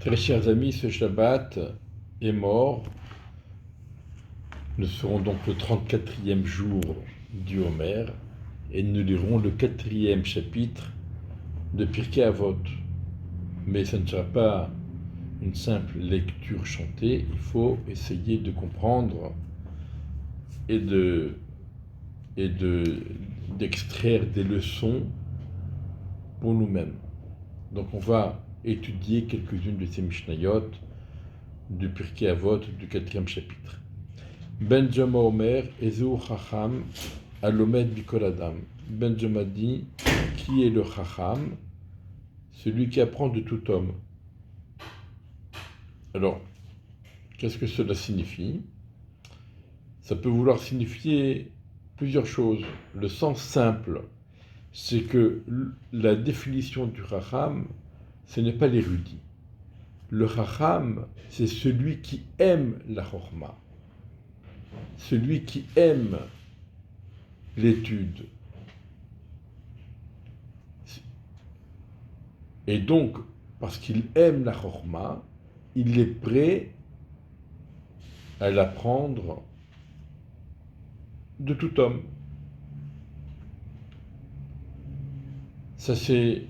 Très chers amis, ce Shabbat est mort. Nous serons donc le 34e jour du Homer et nous lirons le 4e chapitre de Pirkei Avot. Mais ce ne sera pas une simple lecture chantée, il faut essayer de comprendre et d'extraire des leçons pour nous-mêmes. Donc on va étudier quelques-unes de ces Mishnayot du Pirkei Avot du 4e chapitre. Benjama Omer, Ezeu Chacham, Alomed Bikol Adam. Benjama dit, qui est le Chacham? Celui qui apprend de tout homme. Alors, qu'est-ce que cela signifie? Ça peut vouloir signifier plusieurs choses. Le sens simple, c'est que la définition du Chacham, ce n'est pas l'érudit. Le Chacham, c'est celui qui aime la Chorma, celui qui aime l'étude. Et donc, parce qu'il aime la Chorma, il est prêt à l'apprendre de tout homme. Ça, c'est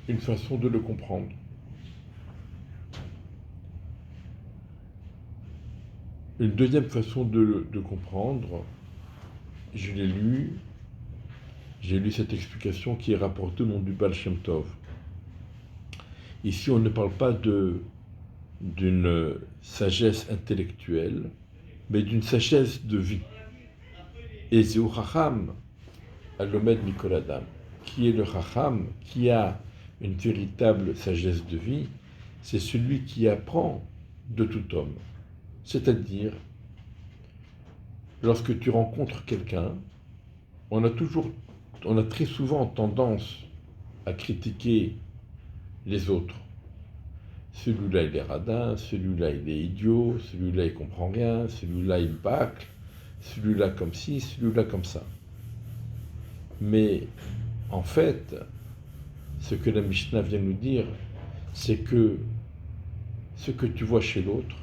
une façon de le comprendre. Une deuxième façon de comprendre, j'ai lu cette explication qui est rapportée au nom du Baal Shem Tov. Ici, on ne parle pas d'une sagesse intellectuelle, mais d'une sagesse de vie. Et Ezeu Chacham, Alomed Bikol Adam, qui est le Chacham, qui a une véritable sagesse de vie, c'est celui qui apprend de tout homme. C'est-à-dire, lorsque tu rencontres quelqu'un, on a très souvent tendance à critiquer les autres. Celui-là, il est radin, celui-là, il est idiot, celui-là, il comprend rien, celui-là, il bâcle, celui-là comme ci, celui-là comme ça. Mais en fait, ce que la Mishnah vient nous dire, c'est que ce que tu vois chez l'autre,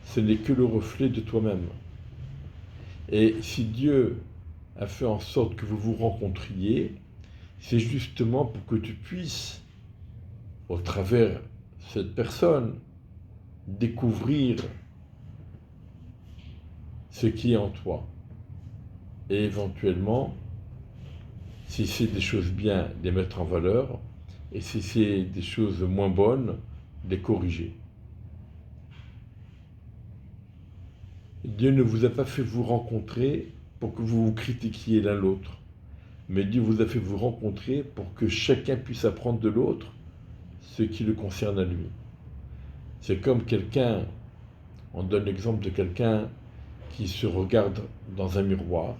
ce n'est que le reflet de toi-même. Et si Dieu a fait en sorte que vous vous rencontriez, c'est justement pour que tu puisses, au travers cette personne, découvrir ce qui est en toi. Et éventuellement, si c'est des choses bien, les mettre en valeur, et si c'est des choses moins bonnes, les corriger. Dieu ne vous a pas fait vous rencontrer pour que vous vous critiquiez l'un l'autre, mais Dieu vous a fait vous rencontrer pour que chacun puisse apprendre de l'autre ce qui le concerne à lui. C'est comme quelqu'un, on donne l'exemple de quelqu'un qui se regarde dans un miroir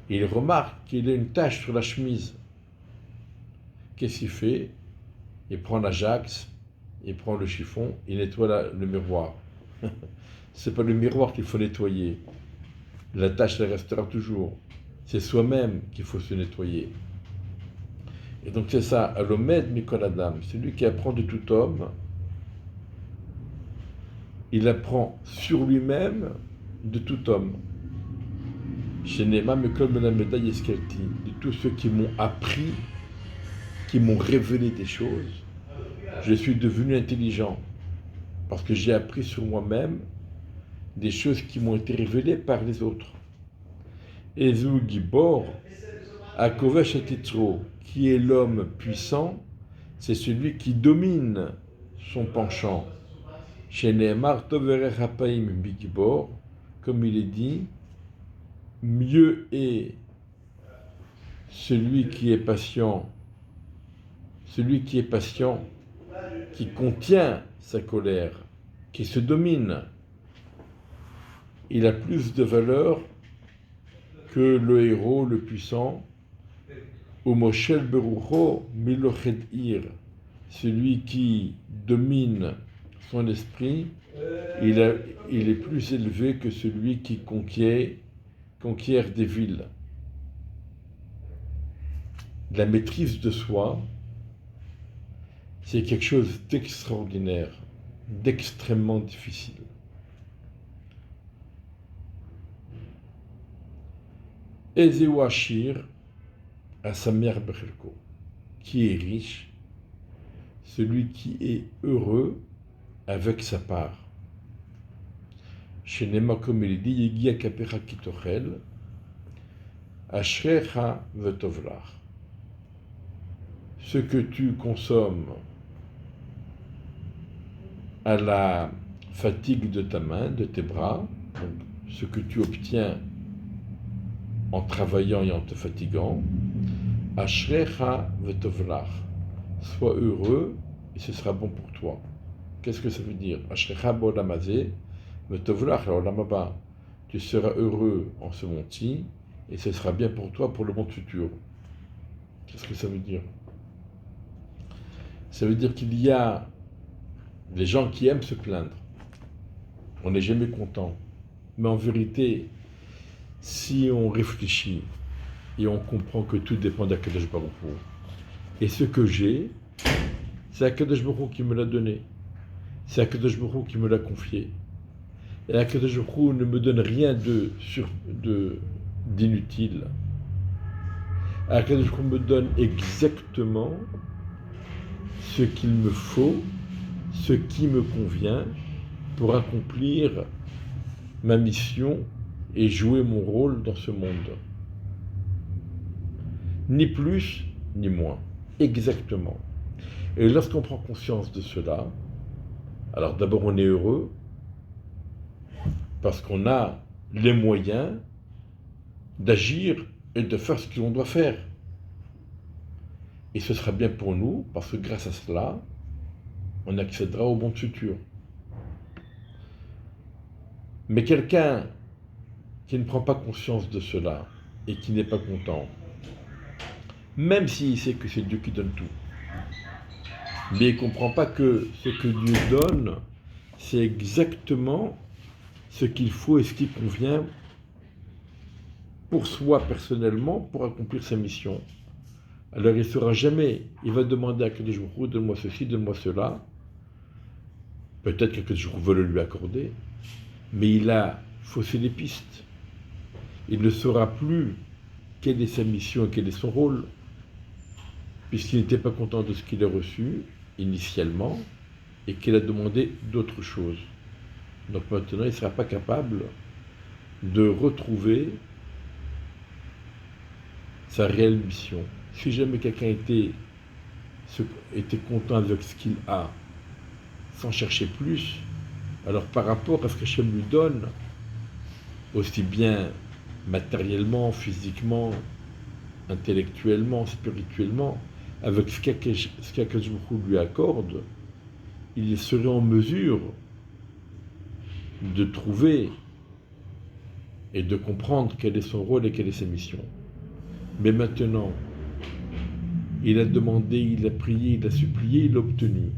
et il remarque qu'il a une tache sur la chemise. Qu'est-ce qu'il fait? Il prend l'Ajax, il prend le chiffon, il nettoie le miroir. C'est pas le miroir qu'il faut nettoyer. La tâche, elle restera toujours. C'est soi-même qu'il faut se nettoyer. Et donc c'est ça, Alomed Bikol Adam, celui qui apprend de tout homme, il apprend sur lui-même de tout homme. Chez Nema Mekol Melameda Yeskelti, de tous ceux qui m'ont appris, qui m'ont révélé des choses, je suis devenu intelligent, parce que j'ai appris sur moi-même des choses qui m'ont été révélées par les autres. Ezeu Gibor, Akovesh Etitro, qui est l'homme puissant, c'est celui qui domine son penchant. Chez Nehemar Toverech Hapaim Bigibor, comme il est dit, mieux est celui qui est patient, qui contient sa colère, qui se domine. Il a plus de valeur que le héros, le puissant, ou Moshel Berucho Miloched Ir, celui qui domine son esprit, il est plus élevé que celui qui conquiert des villes. La maîtrise de soi, c'est quelque chose d'extraordinaire, d'extrêmement difficile. Ezeu Ashir à sa mère Bechelko, qui est riche, celui qui est heureux avec sa part. Shenema, comme il dit, Yegia Kapecha Kitochel, Ashrecha Vetovlach. Ce que tu consommes à la fatigue de ta main, de tes bras, donc ce que tu obtiens en travaillant et en te fatiguant, Ashrecha Vetovlach. Sois heureux et ce sera bon pour toi. Qu'est-ce que ça veut dire? Ashrecha Bolamazé, Vetovlach, Olamaba. Tu seras heureux en ce monde-ci et ce sera bien pour toi pour le monde futur. Qu'est-ce que ça veut dire? Ça veut dire qu'il y a des gens qui aiment se plaindre. On n'est jamais content. Mais en vérité, si on réfléchit et on comprend que tout dépend d'Akadosh Baruch Hu, et ce que j'ai, c'est Akadosh Baruch Hu qui me l'a donné. C'est Akadosh Baruch Hu qui me l'a confié. Et Akadosh Baruch Hu ne me donne rien d'inutile. Akadosh Baruch Hu me donne exactement ce qu'il me faut, ce qui me convient pour accomplir ma mission et jouer mon rôle dans ce monde. Ni plus, ni moins. Exactement. Et lorsqu'on prend conscience de cela, alors d'abord on est heureux parce qu'on a les moyens d'agir et de faire ce que l'on doit faire. Et ce sera bien pour nous, parce que grâce à cela, on accédera au monde futur. Mais quelqu'un qui ne prend pas conscience de cela et qui n'est pas content, même s'il sait que c'est Dieu qui donne tout, mais il ne comprend pas que ce que Dieu donne, c'est exactement ce qu'il faut et ce qui convient pour soi personnellement, pour accomplir sa mission. Alors il ne saura jamais, il va demander à Akadosh Baruch Hu, donne-moi ceci, donne-moi cela. Peut-être qu'Akadosh Baruch Hu veut le lui accorder, mais il a faussé les pistes. Il ne saura plus quelle est sa mission et quel est son rôle, puisqu'il n'était pas content de ce qu'il a reçu initialement et qu'il a demandé d'autres choses. Donc maintenant, il ne sera pas capable de retrouver sa réelle mission. Si jamais quelqu'un était content avec ce qu'il a, sans chercher plus, alors par rapport à ce qu'Hachem lui donne, aussi bien matériellement, physiquement, intellectuellement, spirituellement, avec ce qu'Akadosh Baruch Hu lui accorde, il serait en mesure de trouver et de comprendre quel est son rôle et quelle est sa mission. Mais maintenant, il a demandé, il a prié, il a supplié, il a obtenu.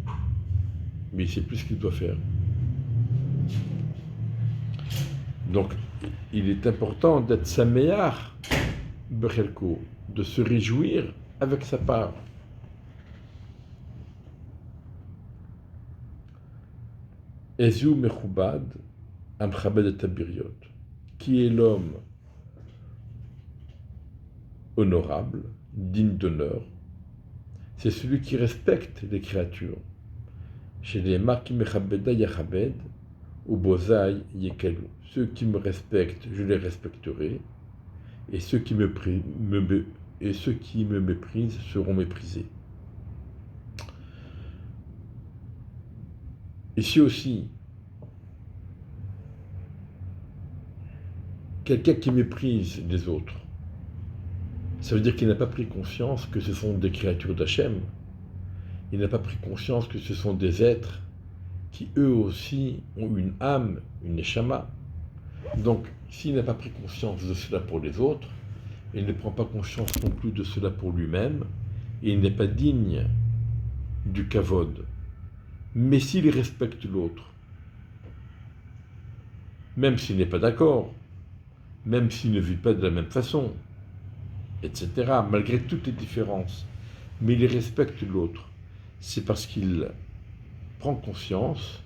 Mais il ne sait plus ce qu'il doit faire. Donc, il est important d'être saméach bechelko, de se réjouir avec sa part. Ezeu mechubad amchabed et tabiriot, qui est l'homme honorable, digne d'honneur, c'est celui qui respecte les créatures. Chez les marquis mechabeda yachabed, ou bozai yekalu. Ceux qui me respectent, je les respecterai, et ceux qui me méprisent seront méprisés. Ici aussi, quelqu'un qui méprise les autres, ça veut dire qu'il n'a pas pris conscience que ce sont des créatures d'Hachem. Il n'a pas pris conscience que ce sont des êtres qui eux aussi ont une âme, une neshama. Donc, s'il n'a pas pris conscience de cela pour les autres, il ne prend pas conscience non plus de cela pour lui-même, et il n'est pas digne du kavod. Mais s'il respecte l'autre, même s'il n'est pas d'accord, même s'il ne vit pas de la même façon, etc., malgré toutes les différences, mais il respecte l'autre, c'est parce qu'il prend conscience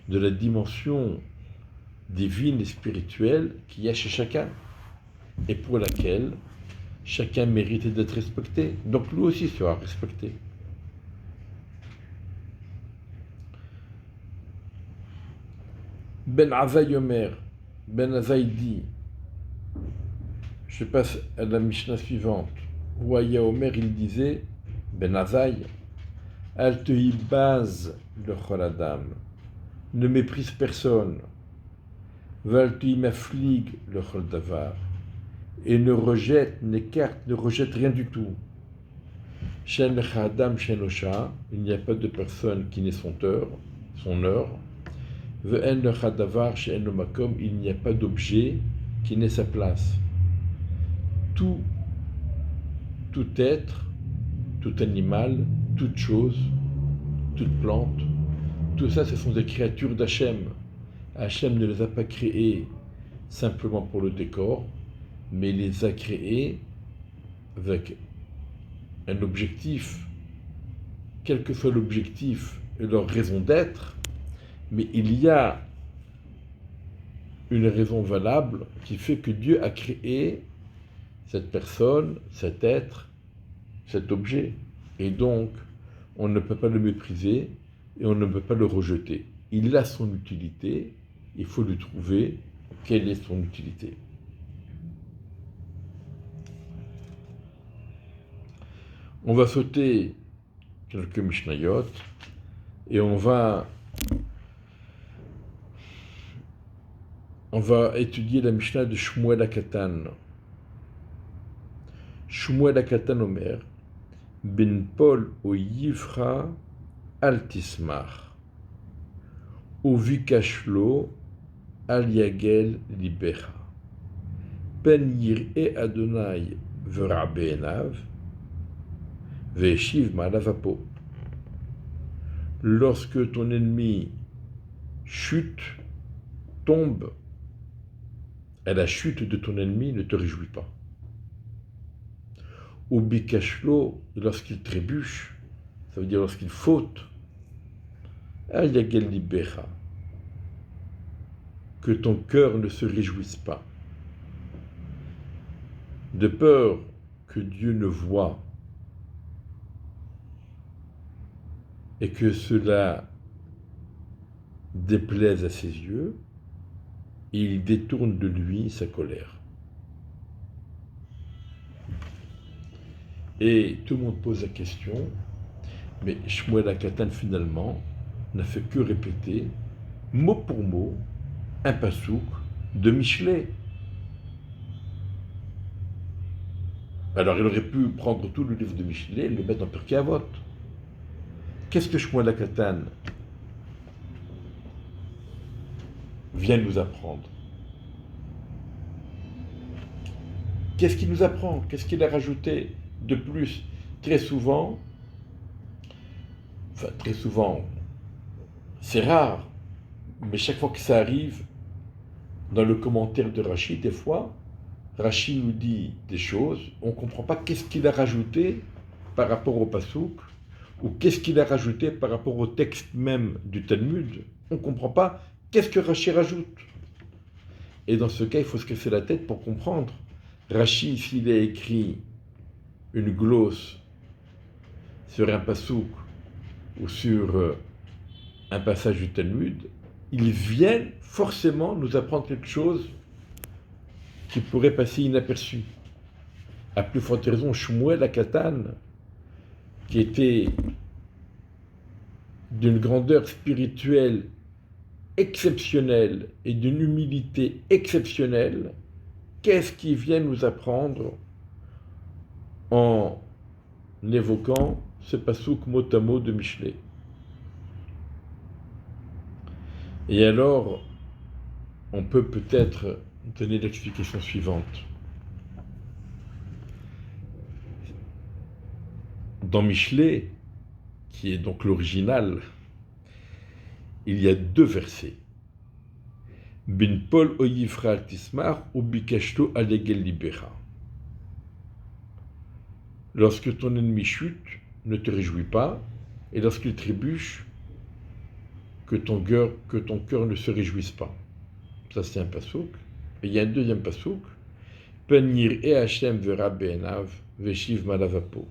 de la dimension divine et spirituelle qu'il y a chez chacun et pour laquelle chacun mérite d'être respecté. Donc lui aussi sera respecté. Ben Azaï Omer, Ben Azaï dit, je passe à la Mishnah suivante, où Aya Omer il disait, Ben Azaï, Al te base le choladam, ne méprise personne, Val te m'affligue le choldavar, et ne rejette, n'écarte, ne rejette rien du tout. Shen Chadam Shen Osha, il n'y a pas de personne qui n'est son heure. Ve'en Chadavar Shen Makom, il n'y a pas d'objet qui n'ait sa place. Tout être, tout animal, toute chose, toute plante, tout ça, ce sont des créatures d'Hachem. Hachem ne les a pas créées simplement pour le décor, mais il les a créées avec un objectif, quel que soit l'objectif et leur raison d'être, mais il y a une raison valable qui fait que Dieu a créé cette personne, cet être, cet objet. Et donc, on ne peut pas le mépriser et on ne peut pas le rejeter. Il a son utilité, il faut lui trouver quelle est son utilité. On va sauter quelques Mishnayot et on va étudier la Mishnah de Shmuel HaKatan. Shmuel HaKatan Omer, Ben Paul o Yifra al Tismar, o Vikashlo al Yagel Libecha, Ben Yir'e Adonai Vera Be'enav, Ve'eshiv Ma'alavapo. Lorsque ton ennemi chute, tombe, à la chute de ton ennemi, ne te réjouis pas. Ou bikashlo, lorsqu'il trébuche, ça veut dire lorsqu'il faute, al yagel libecha, que ton cœur ne se réjouisse pas, de peur que Dieu ne voie et que cela déplaise à ses yeux, il détourne de lui sa colère. Et tout le monde pose la question, mais Shmuel HaKatan finalement n'a fait que répéter, mot pour mot, un pasouk de Michelet. Alors il aurait pu prendre tout le livre de Michelet et le mettre en Pirkei Avot. Qu'est-ce que Shmuel HaKatan vient nous apprendre? Qu'est-ce qu'il nous apprend? Qu'est-ce qu'il a rajouté de plus? Très souvent, c'est rare, mais chaque fois que ça arrive, dans le commentaire de Rashi, des fois, Rashi nous dit des choses, on ne comprend pas qu'est-ce qu'il a rajouté par rapport au Passouk, ou qu'est-ce qu'il a rajouté par rapport au texte même du Talmud. On ne comprend pas qu'est-ce que Rashi rajoute. Et dans ce cas, il faut se casser la tête pour comprendre. Rashi, s'il a écrit une glosse sur un passouk ou sur un passage du Talmud, ils viennent forcément nous apprendre quelque chose qui pourrait passer inaperçu. À plus forte raison, Shmuel HaKatan, qui était d'une grandeur spirituelle exceptionnelle et d'une humilité exceptionnelle, qu'est-ce qu'il vient nous apprendre en évoquant ce passouk mot à mot de Michelet? Et alors, on peut peut-être donner l'explication suivante. Dans Michelet, qui est donc l'original, il y a deux versets. Ben Paul oyifra al tismar ou bikashto al yagel libecha. Lorsque ton ennemi chute, ne te réjouis pas, et lorsqu'il trébuche, que ton cœur ne se réjouisse pas. Ça, c'est un pasouk. Et il y a un deuxième pasouk. Penir et Hachem verra be'enav, veshiv malavapo.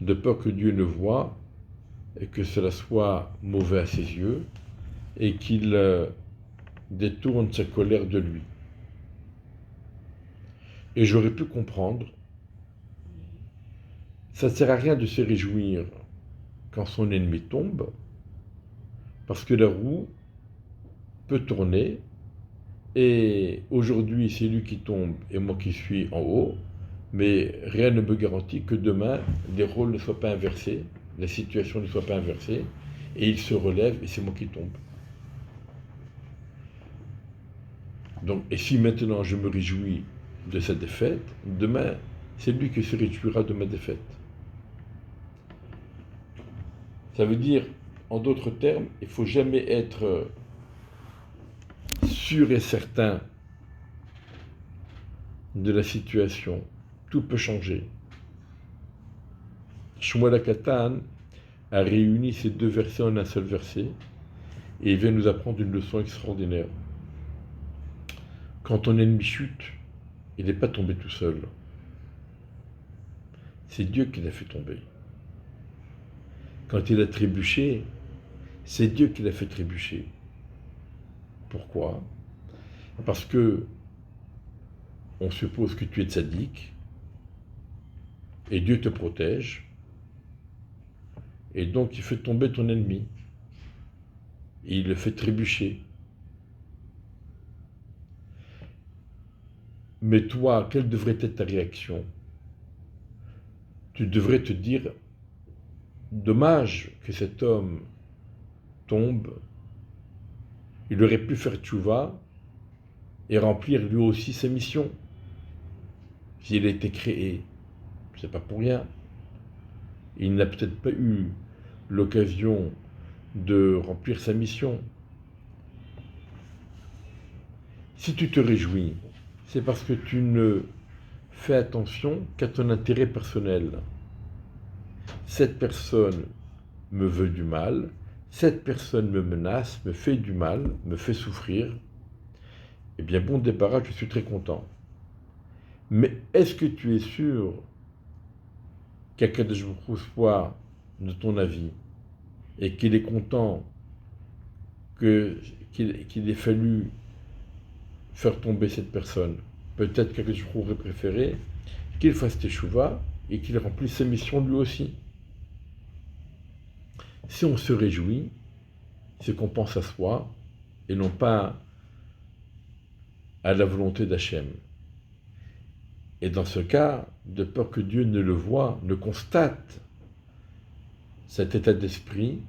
De peur que Dieu ne voie et que cela soit mauvais à ses yeux et qu'il détourne sa colère de lui. Et j'aurais pu comprendre, ça ne sert à rien de se réjouir quand son ennemi tombe, parce que la roue peut tourner, et aujourd'hui c'est lui qui tombe et moi qui suis en haut, mais rien ne me garantit que demain les rôles ne soient pas inversés, la situation ne soit pas inversée, et il se relève et c'est moi qui tombe. Donc, et si maintenant je me réjouis de sa défaite, demain c'est lui qui se réjouira de ma défaite. Ça veut dire, en d'autres termes, il ne faut jamais être sûr et certain de la situation. Tout peut changer. Shmuel HaKatan a réuni ces deux versets en un seul verset et il vient nous apprendre une leçon extraordinaire. Quand ton ennemi chute, il n'est pas tombé tout seul. C'est Dieu qui l'a fait tomber. Quand il a trébuché, c'est Dieu qui l'a fait trébucher. Pourquoi ? Parce que on suppose que tu es tzaddik et Dieu te protège et donc il fait tomber ton ennemi et il le fait trébucher. Mais toi, quelle devrait être ta réaction ? Tu devrais te dire, dommage que cet homme tombe, il aurait pu faire tchouva et remplir lui aussi sa mission. S'il a été créé, c'est pas pour rien. Il n'a peut-être pas eu l'occasion de remplir sa mission. Si tu te réjouis, c'est parce que tu ne fais attention qu'à ton intérêt personnel. Cette personne me veut du mal, cette personne me menace, me fait du mal, me fait souffrir. Eh bien, bon débarras, je suis très content. Mais est-ce que tu es sûr qu'Akadosh Baruch Hu soit de ton avis et qu'il est content qu'il ait fallu faire tomber cette personne? Peut-être qu'Akadosh Baruch Hu aurait préféré qu'il fasse teshuva et qu'il remplisse sa mission lui aussi. Si on se réjouit, c'est qu'on pense à soi et non pas à la volonté d'Hachem. Et dans ce cas, de peur que Dieu ne le voie, ne constate cet état d'esprit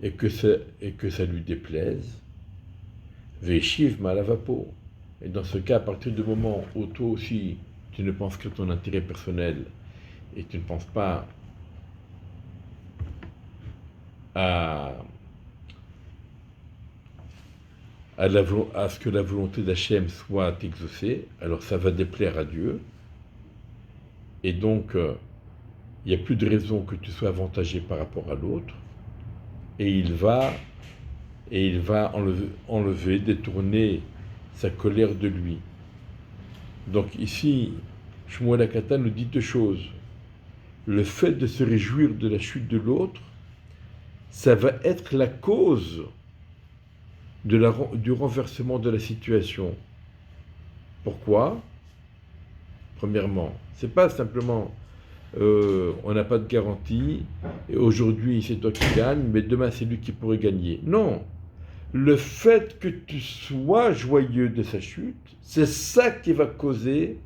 et que ça lui déplaise, veshiv malavapo. Et dans ce cas, à partir du moment où toi aussi, tu ne penses qu'à ton intérêt personnel et tu ne penses pas à ce que la volonté d'Hachem soit exaucée, alors ça va déplaire à Dieu. Et donc, il n'y a plus de raison que tu sois avantagé par rapport à l'autre. Et il va enlever, détourner sa colère de lui. Donc ici, Shmuel HaKatan nous dit deux choses. Le fait de se réjouir de la chute de l'autre, ça va être la cause du renversement de la situation. Pourquoi ? Premièrement, c'est pas simplement on n'a pas de garantie et aujourd'hui c'est toi qui gagne, mais demain c'est lui qui pourrait gagner. Non, le fait que tu sois joyeux de sa chute, c'est ça qui va causer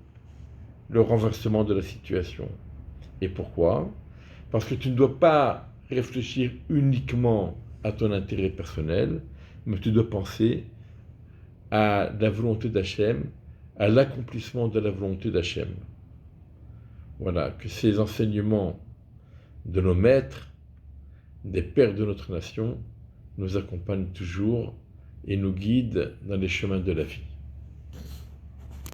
le renversement de la situation. Et pourquoi ? Parce que tu ne dois pas réfléchir uniquement à ton intérêt personnel, mais tu dois penser à la volonté d'Hachem, à l'accomplissement de la volonté d'Hachem. Voilà, que ces enseignements de nos maîtres, des pères de notre nation, nous accompagnent toujours et nous guident dans les chemins de la vie.